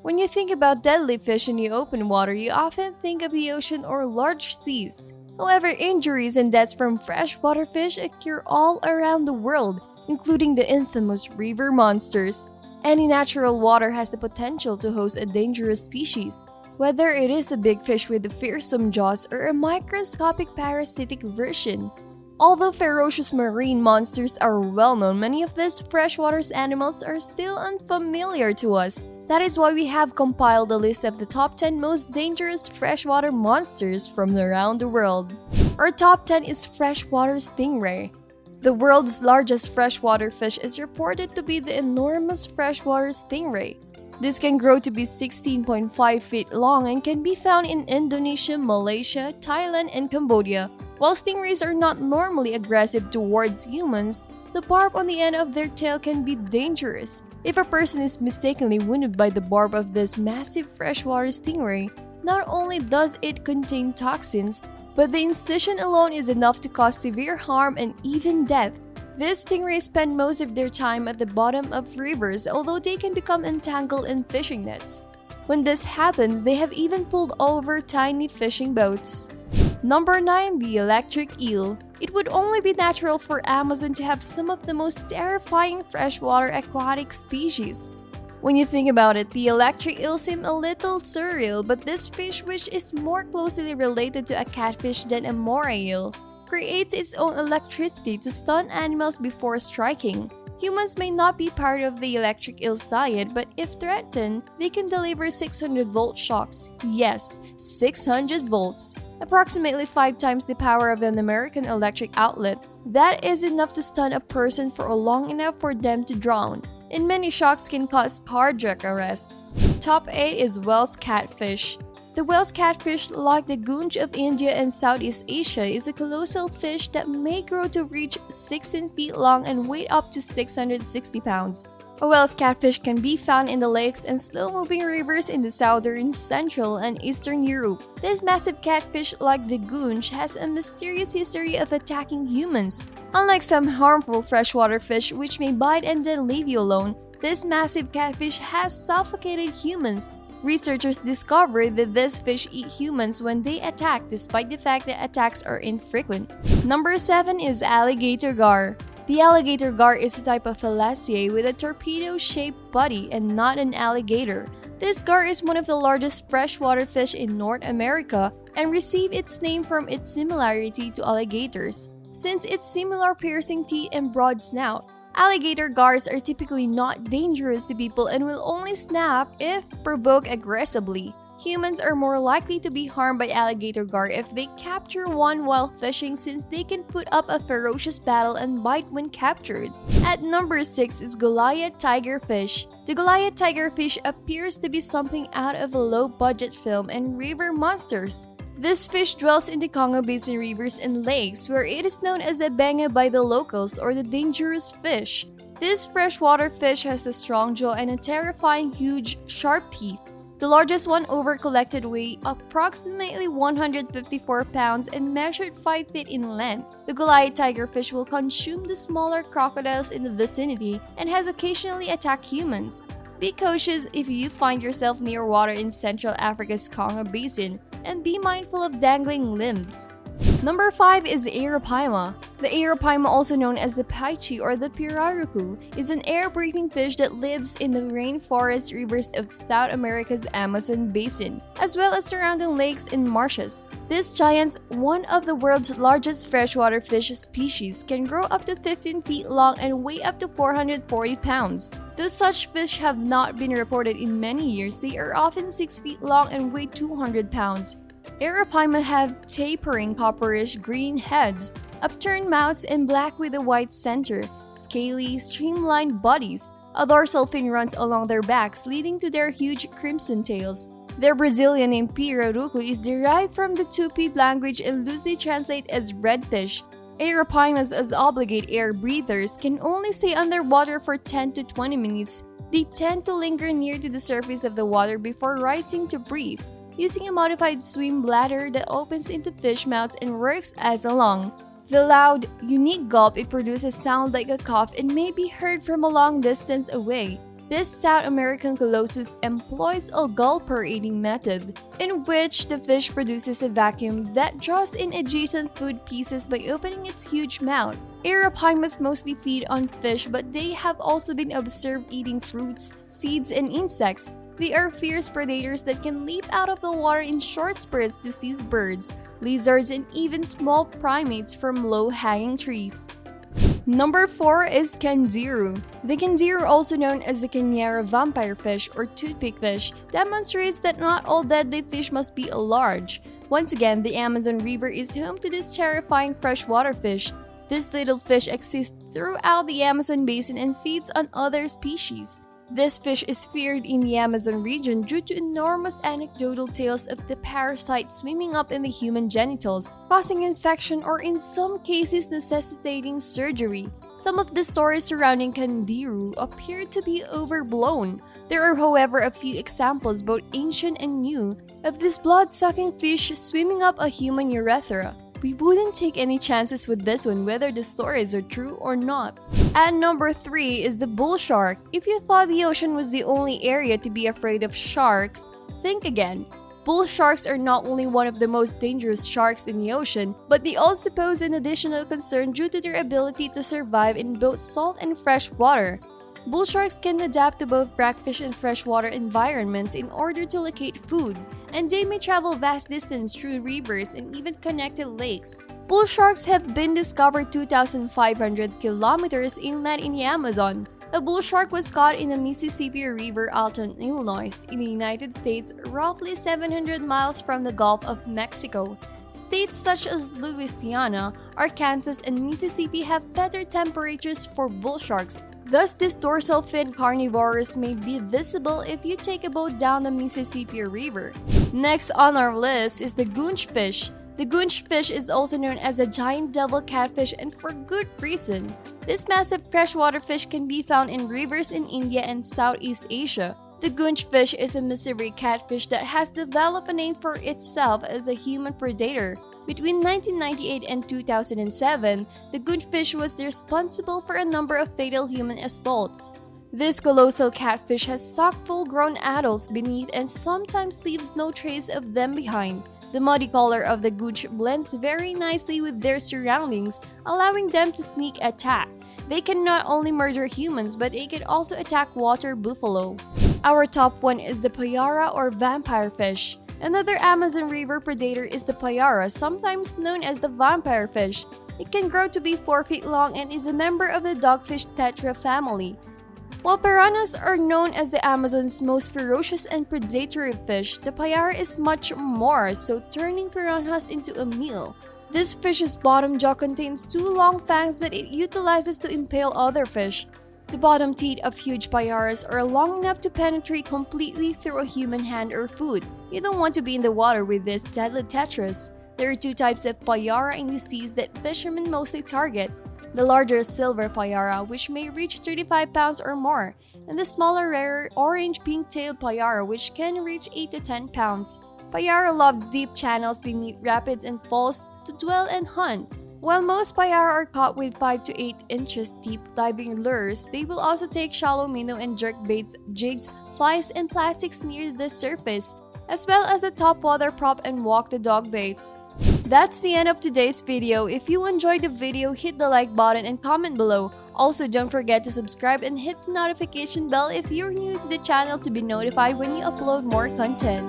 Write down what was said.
When you think about deadly fish in the open water, you often think of the ocean or large seas. However, injuries and deaths from freshwater fish occur all around the world, including the infamous river monsters. Any natural water has the potential to host a dangerous species, whether it is a big fish with fearsome jaws or a microscopic parasitic version. Although ferocious marine monsters are well known, many of these freshwater animals are still unfamiliar to us. That is why we have compiled a list of the top 10 most dangerous freshwater monsters from around the world. Our top 10 is freshwater stingray. The world's largest freshwater fish is reported to be the enormous freshwater stingray. This can grow to be 16.5 feet long and can be found in Indonesia, Malaysia, Thailand, and Cambodia. While stingrays are not normally aggressive towards humans, the barb on the end of their tail can be dangerous. If a person is mistakenly wounded by the barb of this massive freshwater stingray, not only does it contain toxins, but the incision alone is enough to cause severe harm and even death. These stingrays spend most of their time at the bottom of rivers, although they can become entangled in fishing nets. When this happens, they have even pulled over tiny fishing boats. Number 9. The electric eel. It would only be natural for Amazon to have some of the most terrifying freshwater aquatic species. When you think about it, the electric eel seems a little surreal, but this fish, which is more closely related to a catfish than a moray eel, creates its own electricity to stun animals before striking. Humans may not be part of the electric eel's diet, but if threatened, they can deliver 600-volt shocks. Yes, 600 volts. Approximately 5 times the power of an American electric outlet. That is enough to stun a person for long enough for them to drown, and many shocks can cause cardiac arrest. Top 8 is Wels Catfish. The Wels Catfish, like the Goonch of India and Southeast Asia, is a colossal fish that may grow to reach 16 feet long and weigh up to 660 pounds. A Wels catfish can be found in the lakes and slow-moving rivers in the southern, central, and eastern Europe. This massive catfish, like the Goonch, has a mysterious history of attacking humans. Unlike some harmful freshwater fish which may bite and then leave you alone, this massive catfish has suffocated humans. Researchers discovered that these fish eat humans when they attack, despite the fact that attacks are infrequent. Number 7 is Alligator Gar. The alligator gar is a type of Thalassae with a torpedo-shaped body and not an alligator. This gar is one of the largest freshwater fish in North America and received its name from its similarity to alligators. Since its similar piercing teeth and broad snout, alligator gars are typically not dangerous to people and will only snap if provoked aggressively. Humans are more likely to be harmed by alligator gar if they capture one while fishing, since they can put up a ferocious battle and bite when captured. At number 6 is Goliath Tigerfish. The Goliath Tigerfish appears to be something out of a low-budget film and river monsters. This fish dwells in the Congo Basin rivers and lakes, where it is known as a benga by the locals, or the dangerous fish. This freshwater fish has a strong jaw and a terrifying huge, sharp teeth. The largest one ever collected weighed approximately 154 pounds and measured 5 feet in length. The Goliath tigerfish will consume the smaller crocodiles in the vicinity and has occasionally attacked humans. Be cautious if you find yourself near water in Central Africa's Congo Basin, and be mindful of dangling limbs. Number 5 is Apama. The Apama, also known as the paichi or the pirarucu, is an air-breathing fish that lives in the rainforest rivers of South America's Amazon basin, as well as surrounding lakes and marshes. This giant, one of the world's largest freshwater fish species, can grow up to 15 feet long and weigh up to 440 pounds. Though such fish have not been reported in many years, they are often 6 feet long and weigh 200 pounds. Apama have tapering copperish green heads, upturned mouths, and black with a white center, scaly, streamlined bodies. A dorsal fin runs along their backs, leading to their huge crimson tails. Their Brazilian name pirarucu is derived from the Tupi language and loosely translates as redfish. Arapamas, as obligate air breathers, can only stay underwater for 10 to 20 minutes. They tend to linger near to the surface of the water before rising to breathe, using a modified swim bladder that opens into fish mouths and works as a lung. The loud, unique gulp it produces sounds like a cough and may be heard from a long distance away. This South American colossus employs a gull-parading method, in which the fish produces a vacuum that draws in adjacent food pieces by opening its huge mouth. Arapaima mostly feed on fish, but they have also been observed eating fruits, seeds, and insects. They are fierce predators that can leap out of the water in short spurts to seize birds, lizards, and even small primates from low-hanging trees. Number 4 is Candiru. The Candiru, also known as the Payara vampire fish or toothpick fish, demonstrates that not all deadly fish must be large. Once again, the Amazon River is home to this terrifying freshwater fish. This little fish exists throughout the Amazon basin and feeds on other species. This fish is feared in the Amazon region due to enormous anecdotal tales of the parasite swimming up in the human genitals, causing infection or in some cases necessitating surgery. Some of the stories surrounding Candiru appear to be overblown. There are, however, a few examples, both ancient and new, of this blood-sucking fish swimming up a human urethra. We wouldn't take any chances with this one, whether the stories are true or not. At number 3 is the bull shark. If you thought the ocean was the only area to be afraid of sharks, think again. Bull sharks are not only one of the most dangerous sharks in the ocean, but they also pose an additional concern due to their ability to survive in both salt and fresh water. Bull sharks can adapt to both brackish and freshwater environments in order to locate food, and they may travel vast distance through rivers and even connected lakes. Bull sharks have been discovered 2,500 kilometers inland in the Amazon. A bull shark was caught in the Mississippi River, Alton, Illinois, in the United States, roughly 700 miles from the Gulf of Mexico. States such as Louisiana, Arkansas, and Mississippi have better temperatures for bull sharks. Thus, these dorsal fin carnivores may be visible if you take a boat down the Mississippi River. Next on our list is the Goonch fish. The Goonch fish is also known as a giant devil catfish, and for good reason. This massive freshwater fish can be found in rivers in India and Southeast Asia. The Goonch fish is a mystery catfish that has developed a name for itself as a human predator. Between 1998 and 2007, the Goonch fish was responsible for a number of fatal human assaults. This colossal catfish has sucked full-grown adults beneath and sometimes leaves no trace of them behind. The muddy color of the Goonch blends very nicely with their surroundings, allowing them to sneak attack. They can not only murder humans, but they can also attack water buffalo. Our top one is the Payara or vampire fish. Another Amazon River predator is the Payara, sometimes known as the vampire fish. It can grow to be 4 feet long and is a member of the dogfish tetra family. While piranhas are known as the Amazon's most ferocious and predatory fish, the Payara is much more so, turning piranhas into a meal. This fish's bottom jaw contains 2 long fangs that it utilizes to impale other fish. The bottom teeth of huge Payaras are long enough to penetrate completely through a human hand or food. You don't want to be in the water with this deadly tetras. There are 2 types of Payara in the seas that fishermen mostly target. The larger silver Payara, which may reach 35 pounds or more, and the smaller, rarer orange pink-tailed Payara, which can reach 8 to 10 pounds. Payara love deep channels beneath rapids and falls to dwell and hunt. While most Payara are caught with 5 to 8 inches deep diving lures, they will also take shallow minnow and jerk baits, jigs, flies, and plastics near the surface, as well as the topwater prop and walk the dog baits. That's the end of today's video. If you enjoyed the video, hit the like button and comment below. Also, don't forget to subscribe and hit the notification bell if you're new to the channel to be notified when you upload more content.